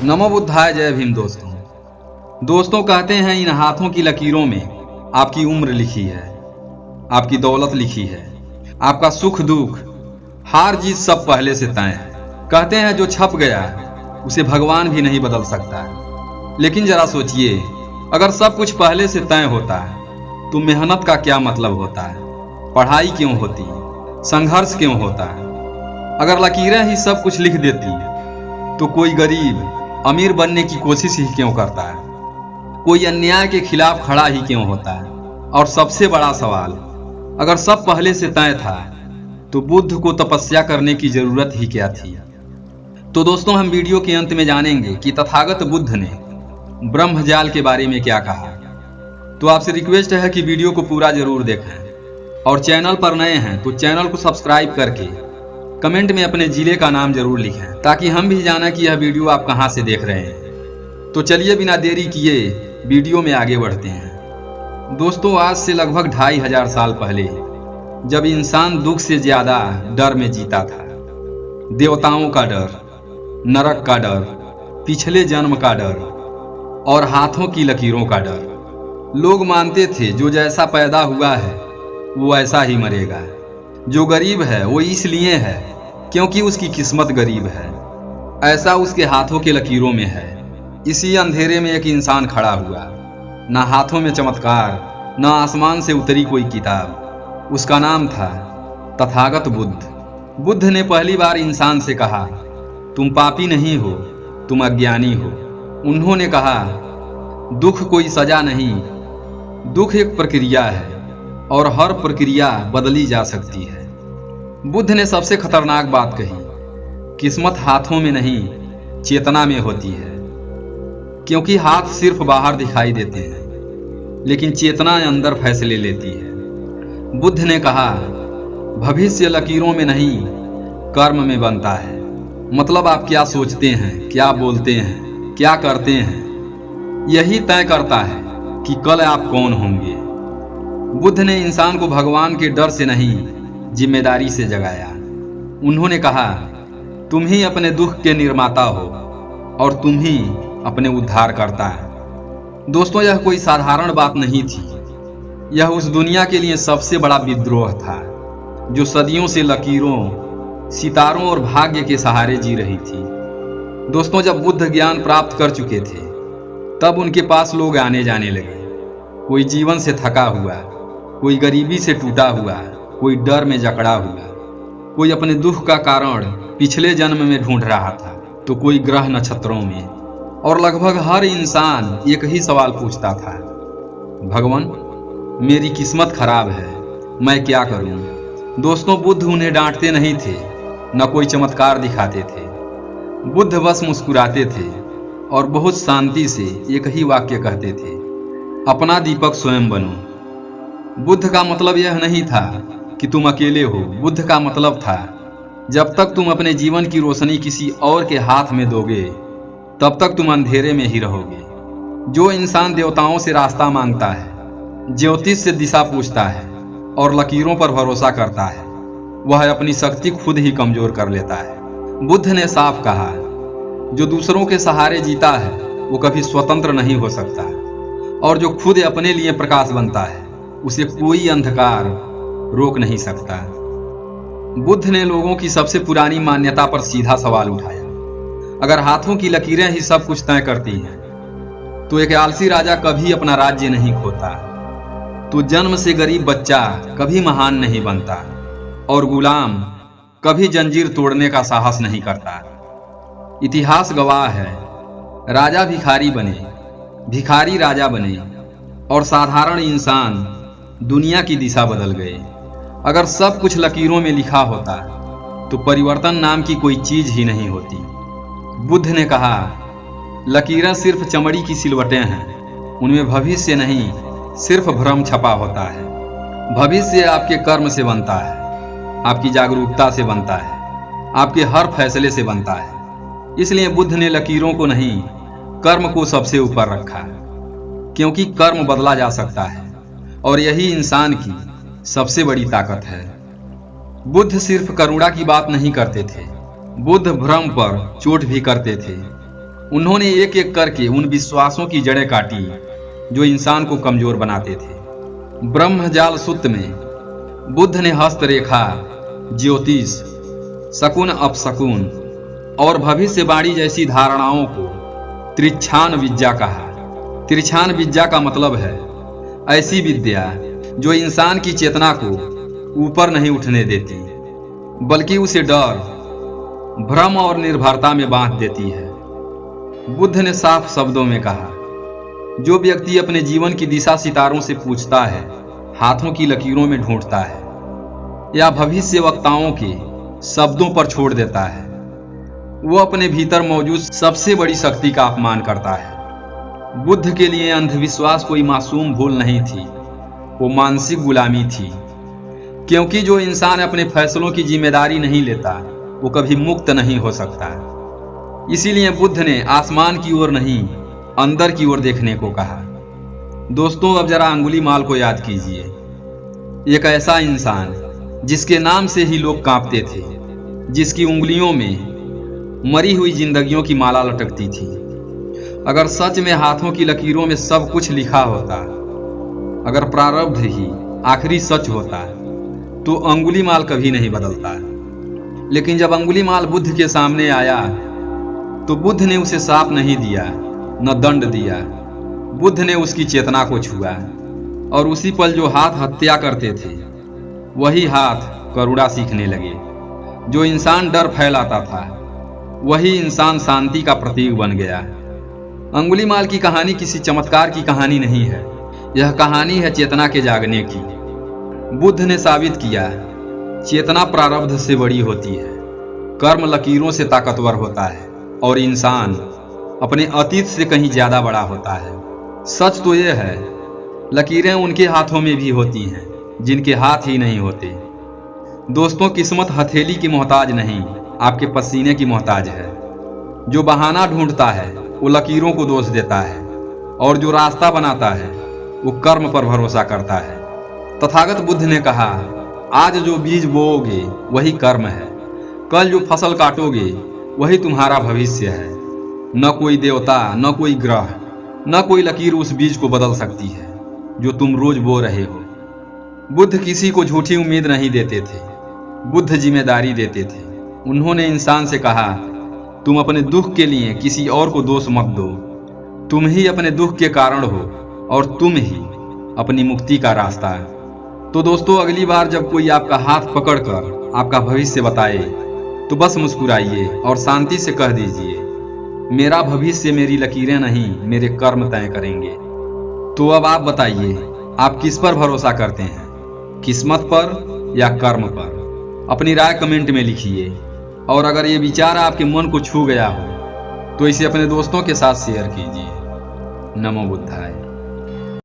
नमो बुद्धाय, जय भीम। दोस्तों कहते हैं इन हाथों की लकीरों में आपकी उम्र लिखी है, आपकी दौलत लिखी है, आपका सुख दुख, हार जीत सब पहले से तय है। कहते हैं जो छप गया उसे भगवान भी नहीं बदल सकता। लेकिन जरा सोचिए, अगर सब कुछ पहले से तय होता है तो मेहनत का क्या मतलब होता है? पढ़ाई क्यों होती? संघर्ष क्यों होता है? अगर लकीरें ही सब कुछ लिख देती तो कोई गरीब अमीर बनने की कोशिश ही क्यों करता है? कोई अन्याय के खिलाफ खड़ा ही क्यों होता है? और सबसे बड़ा सवाल, अगर सब पहले से तय था तो बुद्ध को तपस्या करने की जरूरत ही क्या थी? तो दोस्तों, हम वीडियो के अंत में जानेंगे कि तथागत बुद्ध ने ब्रह्मजाल के बारे में क्या कहा। तो आपसे रिक्वेस्ट है कि वीडियो को पूरा जरूर देखें, और चैनल पर नए हैं तो चैनल को सब्सक्राइब करके कमेंट में अपने जिले का नाम जरूर लिखें, ताकि हम भी जाना कि यह वीडियो आप कहां से देख रहे हैं। तो चलिए बिना देरी किए वीडियो में आगे बढ़ते हैं। दोस्तों, आज से लगभग 2500 साल पहले, जब इंसान दुख से ज्यादा डर में जीता था, देवताओं का डर, नरक का डर, पिछले जन्म का डर और हाथों की लकीरों का डर। लोग मानते थे जो जैसा पैदा हुआ है वो ऐसा ही मरेगा। जो गरीब है वो इसलिए है क्योंकि उसकी किस्मत गरीब है, ऐसा उसके हाथों के लकीरों में है। इसी अंधेरे में एक इंसान खड़ा हुआ, ना हाथों में चमत्कार, ना आसमान से उतरी कोई किताब। उसका नाम था तथागत बुद्ध। बुद्ध ने पहली बार इंसान से कहा, तुम पापी नहीं हो, तुम अज्ञानी हो। उन्होंने कहा, दुख कोई सजा नहीं, दुख एक प्रक्रिया है और हर प्रक्रिया बदली जा सकती है। बुद्ध ने सबसे खतरनाक बात कही, किस्मत हाथों में नहीं चेतना में होती है। क्योंकि हाथ सिर्फ बाहर दिखाई देते हैं, लेकिन चेतना अंदर फैसले लेती है। बुद्ध ने कहा, भविष्य लकीरों में नहीं कर्म में बनता है। मतलब आप क्या सोचते हैं, क्या बोलते हैं, क्या करते हैं, यही तय करता है कि कल आप कौन होंगे। बुद्ध ने इंसान को भगवान के डर से नहीं, जिम्मेदारी से जगाया। उन्होंने कहा, तुम ही अपने दुख के निर्माता हो और तुम ही अपने उद्धार करता है। दोस्तों, यह कोई साधारण बात नहीं थी। यह उस दुनिया के लिए सबसे बड़ा विद्रोह था जो सदियों से लकीरों, सितारों और भाग्य के सहारे जी रही थी। दोस्तों, जब बुद्ध ज्ञान प्राप्त कर चुके थे तब उनके पास लोग आने जाने लगे। कोई जीवन से थका हुआ, कोई गरीबी से टूटा हुआ, कोई डर में जकड़ा हुआ, कोई अपने दुख का कारण पिछले जन्म में ढूंढ रहा था, तो कोई ग्रह नक्षत्रों में। और लगभग हर इंसान एक ही सवाल पूछता था, भगवान, मेरी किस्मत खराब है, मैं क्या करूं? दोस्तों, बुद्ध उन्हें डांटते नहीं थे, न कोई चमत्कार दिखाते थे। बुद्ध बस मुस्कुराते थे और बहुत शांति से एक ही वाक्य कहते थे, अपना दीपक स्वयं बनो। बुद्ध का मतलब यह नहीं था कि तुम अकेले हो। बुद्ध का मतलब था, जब तक तुम अपने जीवन की रोशनी किसी और के हाथ में दोगे तब तक तुम अंधेरे में ही रहोगे। जो इंसान देवताओं से रास्ता मांगता है, ज्योतिष से दिशा पूछता है और लकीरों पर भरोसा करता है, वह अपनी शक्ति खुद ही कमजोर कर लेता है। बुद्ध ने साफ कहा, जो दूसरों के सहारे जीता है वो कभी स्वतंत्र नहीं हो सकता, और जो खुद अपने लिए प्रकाश बनता है उसे कोई अंधकार रोक नहीं सकता। बुद्ध ने लोगों की सबसे पुरानी मान्यता पर सीधा सवाल उठाया, अगर हाथों की लकीरें ही सब कुछ तय करती हैं तो एक आलसी राजा कभी अपना राज्य नहीं खोता, तो जन्म से गरीब बच्चा कभी महान नहीं बनता, और गुलाम कभी जंजीर तोड़ने का साहस नहीं करता। इतिहास गवाह है, राजा भिखारी बने, भिखारी राजा बने और साधारण इंसान दुनिया की दिशा बदल गए। अगर सब कुछ लकीरों में लिखा होता तो परिवर्तन नाम की कोई चीज ही नहीं होती। बुद्ध ने कहा, लकीरें सिर्फ चमड़ी की सिलवटें हैं, उनमें भविष्य नहीं, सिर्फ भ्रम छपा होता है। भविष्य आपके कर्म से बनता है, आपकी जागरूकता से बनता है, आपके हर फैसले से बनता है। इसलिए बुद्ध ने लकीरों को नहीं, कर्म को सबसे ऊपर रखा, क्योंकि कर्म बदला जा सकता है और यही इंसान की सबसे बड़ी ताकत है। बुद्ध सिर्फ करुणा की बात नहीं करते थे, बुद्ध भ्रम पर चोट भी करते थे। उन्होंने एक एक करके उन विश्वासों की जड़ें काटी जो इंसान को कमजोर बनाते थे। ब्रह्मजाल सूत्र में बुद्ध ने हस्तरेखा, ज्योतिष, शकुन अपशकुन और भविष्यवाणी जैसी धारणाओं को त्रिच्छान विद्या कहा। त्रिच्छान विद्या का मतलब है ऐसी विद्या जो इंसान की चेतना को ऊपर नहीं उठने देती, बल्कि उसे डर, भ्रम और निर्भरता में बांध देती है। बुद्ध ने साफ शब्दों में कहा, जो व्यक्ति अपने जीवन की दिशा सितारों से पूछता है, हाथों की लकीरों में ढूंढता है या भविष्य वक्ताओं के शब्दों पर छोड़ देता है, वो अपने भीतर मौजूद सबसे बड़ी शक्ति का अपमान करता है। बुद्ध के लिए अंधविश्वास कोई मासूम भूल नहीं थी, वो मानसिक गुलामी थी, क्योंकि जो इंसान अपने फैसलों की जिम्मेदारी नहीं लेता वो कभी मुक्त नहीं हो सकता। इसीलिए बुद्ध ने आसमान की ओर नहीं, अंदर की ओर देखने को कहा। दोस्तों, अब जरा अंगुलीमाल को याद कीजिए, एक ऐसा इंसान जिसके नाम से ही लोग कांपते थे, जिसकी उंगलियों में मरी हुई जिंदगियों की माला लटकती थी। अगर सच में हाथों की लकीरों में सब कुछ लिखा होता, अगर प्रारब्ध ही आखिरी सच होता, तो अंगुलीमाल कभी नहीं बदलता। लेकिन जब अंगुलीमाल बुद्ध के सामने आया तो बुद्ध ने उसे शाप नहीं दिया, न दंड दिया। बुद्ध ने उसकी चेतना को छुआ और उसी पल जो हाथ हत्या करते थे वही हाथ करुणा सीखने लगे। जो इंसान डर फैलाता था वही इंसान शांति का प्रतीक बन गया। अंगुलीमाल की कहानी किसी चमत्कार की कहानी नहीं है, यह कहानी है चेतना के जागने की। बुद्ध ने साबित किया, चेतना प्रारब्ध से बड़ी होती है, कर्म लकीरों से ताकतवर होता है और इंसान अपने अतीत से कहीं ज्यादा बड़ा होता है। सच तो यह है, लकीरें उनके हाथों में भी होती हैं जिनके हाथ ही नहीं होते। दोस्तों, किस्मत हथेली की मोहताज नहीं, आपके पसीने की मोहताज है। जो बहाना ढूंढता है वो लकीरों को दोष देता है, और जो रास्ता बनाता है वो कर्म पर भरोसा करता है। तथागत बुद्ध ने कहा, आज जो बीज बोओगे वही कर्म है, कल जो फसल काटोगे वही तुम्हारा भविष्य है। न कोई देवता, न कोई ग्रह, न कोई लकीर उस बीज को बदल सकती है जो तुम रोज बो रहे हो। बुद्ध किसी को झूठी उम्मीद नहीं देते थे, बुद्ध जिम्मेदारी देते थे। उन्होंने इंसान से कहा, तुम अपने दुख के लिए किसी और को दोष मत दो, तुम ही अपने दुख के कारण हो और तुम ही अपनी मुक्ति का रास्ता है। तो दोस्तों, अगली बार जब कोई आपका हाथ पकड़कर आपका भविष्य बताए तो बस मुस्कुराइए और शांति से कह दीजिए, मेरा भविष्य मेरी लकीरें नहीं, मेरे कर्म तय करेंगे। तो अब आप बताइए, आप किस पर भरोसा करते हैं, किस्मत पर या कर्म पर? अपनी राय कमेंट में लिखिए। और अगर ये विचार आपके मन को छू गया हो तो इसे अपने दोस्तों के साथ शेयर कीजिए। नमो बुद्धाय।